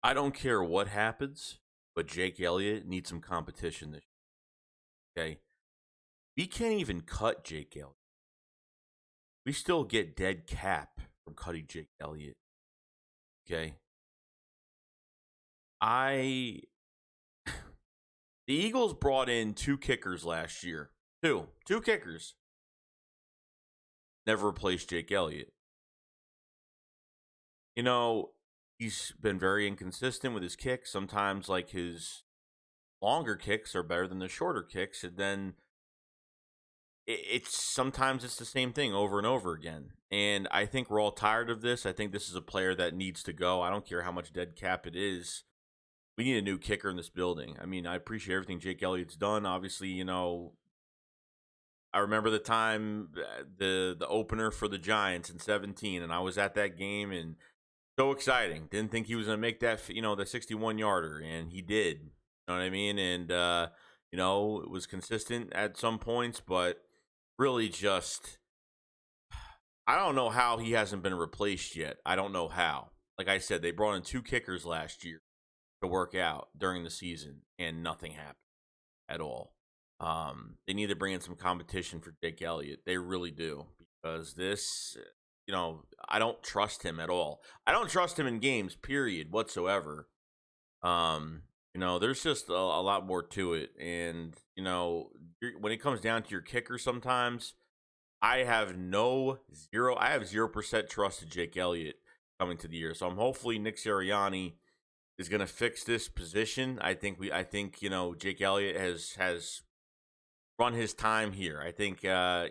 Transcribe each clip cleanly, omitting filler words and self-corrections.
I don't care what happens, but Jake Elliott needs some competition this year. Okay, we can't even cut Jake Elliott. We still get dead cap from cutting Jake Elliott. Okay, I the Eagles brought in two kickers last year. Two kickers. Never replaced Jake Elliott. You know, he's been very inconsistent with his kicks. Sometimes, like, his longer kicks are better than the shorter kicks, and then it's sometimes it's the same thing over and over again. And I think we're all tired of this. I think this is a player that needs to go. I don't care how much dead cap it is. We need a new kicker in this building. I mean, I appreciate everything Jake Elliott's done. Obviously, I remember the time the opener for the Giants in 17, and I was at that game, and so exciting. Didn't think he was going to make that, the 61-yarder, and he did. You know what I mean? And it was consistent at some points, but really just I don't know how he hasn't been replaced yet. I don't know how. Like I said, they brought in two kickers last year to work out during the season, and nothing happened at all. They need to bring in some competition for Jake Elliott. They really do, because this, I don't trust him at all. I don't trust him in games, period, whatsoever. There's just a lot more to it. And, when it comes down to your kicker sometimes, I have 0% trust in Jake Elliott coming to the year. So I'm hopefully Nick Sirianni is going to fix this position. I think Jake Elliott has run his time here. I think I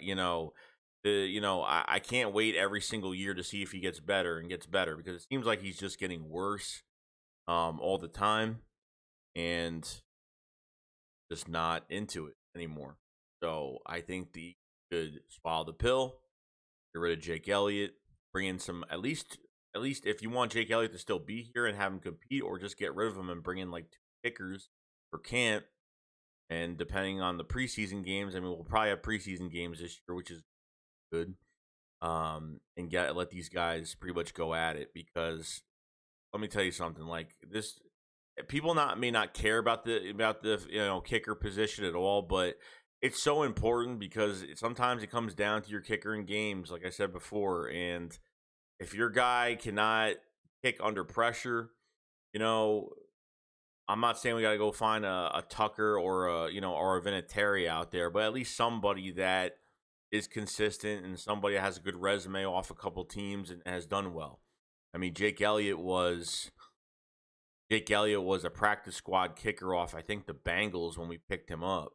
can't wait every single year to see if he gets better, because it seems like he's just getting worse all the time, and just not into it anymore. So I think the should swallow the pill, get rid of Jake Elliott, bring in some at least if you want Jake Elliott to still be here and have him compete, or just get rid of him and bring in like two kickers for camp. And depending on the preseason games, I mean, we'll probably have preseason games this year, which is good. And let these guys pretty much go at it, because let me tell you something. Like this, people may not care about the kicker position at all, but it's so important, because sometimes it comes down to your kicker in games, like I said before. And if your guy cannot kick under pressure, I'm not saying we got to go find a Tucker or a Vinatieri out there, but at least somebody that is consistent, and somebody that has a good resume off a couple teams and has done well. I mean, Jake Elliott was a practice squad kicker off, I think, the Bengals when we picked him up.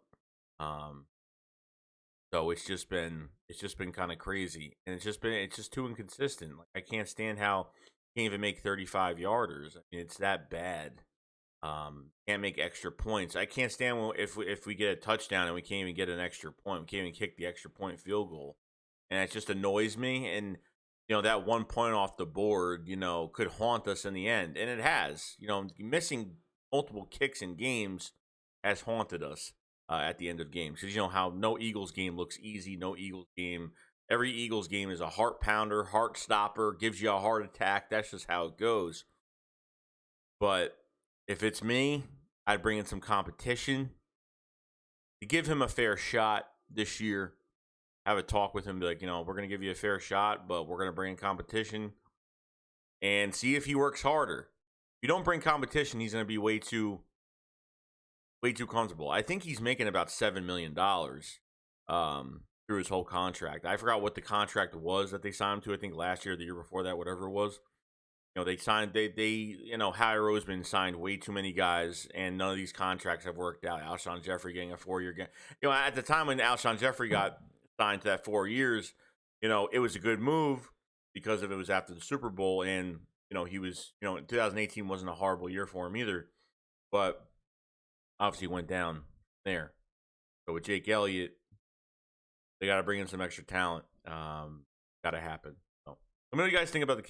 So it's just been kind of crazy, and it's just too inconsistent. Like, I can't stand how he can't even make 35-yarders. I mean, it's that bad. Can't make extra points. I can't stand if we get a touchdown and we can't even get an extra point. We can't even kick the extra point field goal, and it just annoys me. And that 1 point off the board, could haunt us in the end, and it has. Missing multiple kicks in games has haunted us at the end of games, because how no Eagles game looks easy. No Eagles game. Every Eagles game is a heart pounder, heart stopper, gives you a heart attack. That's just how it goes. But if it's me, I'd bring in some competition to give him a fair shot this year. Have a talk with him, be like, we're going to give you a fair shot, but we're going to bring in competition and see if he works harder. If you don't bring competition, he's going to be way too comfortable. I think he's making about $7 million through his whole contract. I forgot what the contract was that they signed him to. I think last year, the year before that, whatever it was. They signed, Howie Roseman signed way too many guys, and none of these contracts have worked out. Alshon Jeffrey getting a 4-year game. At the time when Alshon Jeffrey got signed to that 4 years, it was a good move, because it was after the Super Bowl, and, he was, 2018 wasn't a horrible year for him either, but obviously went down there. So with Jake Elliott, they got to bring in some extra talent. Got to happen. Let me know what you guys think about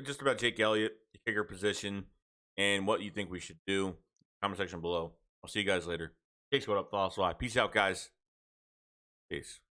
just about Jake Elliott, the kicker position, and what you think we should do. Comment section below. I'll see you guys later. Jake's what up, Thoughts Live. Peace out, guys. Peace.